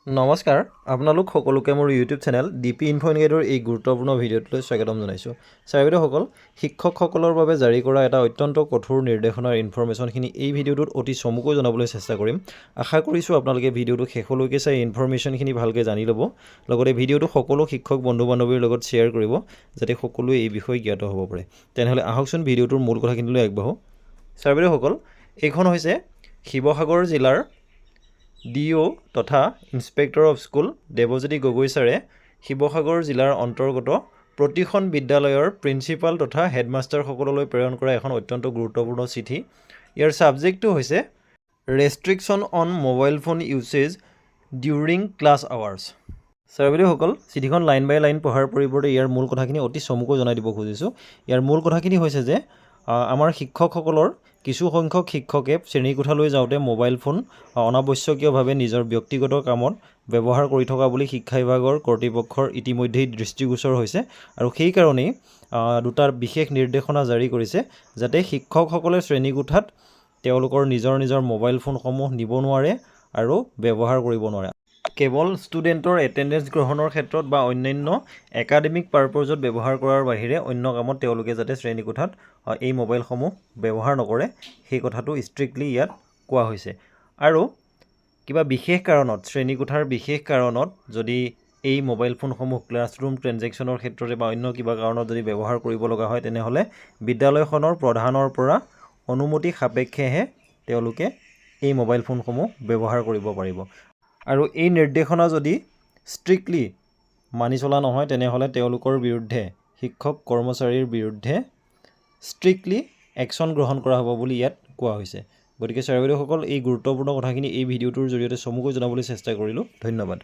নমস্কাৰ আপোনালোক সকলোকে মোৰ ইউটিউব চেনেল ডিপি ইনফ'নিগেটৰ এই গুৰুত্বপূৰ্ণ ভিডিঅ'টোলৈ স্বাগতম জনাইছোঁ। ছাৰ-বাইদেউসকল, শিক্ষকসকলৰ বাবে জাৰি কৰা এটা অত্যন্ত কঠোৰ নিৰ্দেশনাৰ ইনফৰমেশ্যনখিনি এই ভিডিঅ'টোত অতি চমুকৈ জনাবলৈ চেষ্টা কৰিম। আশা কৰিছোঁ আপোনালোকে ভিডিঅ'টো শেষলৈকে চাই ইনফৰমেশ্যনখিনি ভালকৈ জানি ল'ব, লগতে ভিডিঅ'টো সকলো শিক্ষক বন্ধু-বান্ধৱীৰ লগত শ্বেয়াৰ কৰিব, যাতে সকলোৱে এই বিষয়ে জ্ঞাত হ'ব পাৰে। তেনেহ'লে আহকচোন ভিডিঅ'টোৰ মূল কথাখিনিলৈ আগবাঢ়োঁ। ছাৰ-বাইদেউসকল, এইখন হৈছে শিৱসাগৰ জিলাৰ DO তথা inspector of school Debajyoti Gogoi ছাৰে শিৱসাগৰ জিলাৰ অন্তৰ্গত প্ৰতিখন বিদ্যালয়ৰ প্ৰিন্সিপাল তথা হেডমাষ্টাৰসকললৈ প্ৰেৰণ কৰা এখন অত্যন্ত গুৰুত্বপূৰ্ণ চিঠি। ইয়াৰ ছাবজেক্টটো হৈছে restriction on mobile phone usage during class hours. ছাৰ-বাইদেউসকল, চিঠিখন লাইন বাই লাইন পঢ়াৰ পৰিৱৰ্তে ইয়াৰ মূল কথাখিনি অতি চমুকৈ জনাই দিব খুজিছোঁ। ইয়াৰ মূল কথাখিনি হৈছে যে আমাৰ শিক্ষকসকলৰ কিছু সংখ্যক শিক্ষকে শ্ৰেণীকোঠালৈ যাওঁতে মোবাইল ফোন অনাৱশ্যকীয়ভাৱে নিজৰ ব্যক্তিগত কামত ব্যৱহাৰ কৰি থকা বুলি শিক্ষা বিভাগৰ কৰ্তৃপক্ষৰ ইতিমধ্যেই দৃষ্টিগোচৰ হৈছে, আৰু সেইকাৰণেই দুটা বিশেষ নিৰ্দেশনা জাৰি কৰিছে যাতে শিক্ষকসকলে শ্ৰেণীকোঠাত তেওঁলোকৰ নিজৰ মোবাইল ফোনসমূহ নিব নোৱাৰে আৰু ব্যৱহাৰ কৰিব নোৱাৰে। কেৱল ষ্টুডেণ্টৰ এটেণ্ডেঞ্চ গ্ৰহণৰ ক্ষেত্ৰত বা অন্যান্য একাডেমিক পাৰপজত ব্যৱহাৰ কৰাৰ বাহিৰে অন্য কামত তেওঁলোকে যাতে শ্ৰেণীকোঠাত এই মোবাইলসমূহ ব্যৱহাৰ নকৰে, সেই কথাটো ষ্ট্ৰিক্টলি ইয়াত কোৱা হৈছে। আৰু কিবা বিশেষ কাৰণত, শ্ৰেণীকোঠাৰ বিশেষ কাৰণত যদি এই মোবাইল ফোনসমূহ ক্লাছৰুম ট্ৰেনজেকশ্যনৰ ক্ষেত্ৰতে বা অন্য কিবা কাৰণত যদি ব্যৱহাৰ কৰিব লগা হয়, তেনেহ'লে বিদ্যালয়খনৰ প্ৰধানৰ পৰা অনুমতি সাপেক্ষেহে তেওঁলোকে এই মোবাইল ফোনসমূহ ব্যৱহাৰ কৰিব পাৰিব। আৰু এই নিৰ্দেশনা যদি ষ্ট্ৰিক্টলি মানি চলা নহয়, তেনেহ'লে তেওঁলোকৰ বিৰুদ্ধে, শিক্ষক কৰ্মচাৰীৰ বিৰুদ্ধে ষ্ট্ৰিক্টলি একশ্যন গ্ৰহণ কৰা হ'ব বুলি ইয়াত কোৱা হৈছে। গতিকে ছাৰ-বাইদেউসকল, এই গুৰুত্বপূৰ্ণ কথাখিনি এই ভিডিঅ'টোৰ জৰিয়তে চমুকৈ জনাবলৈ চেষ্টা কৰিলোঁ। ধন্যবাদ।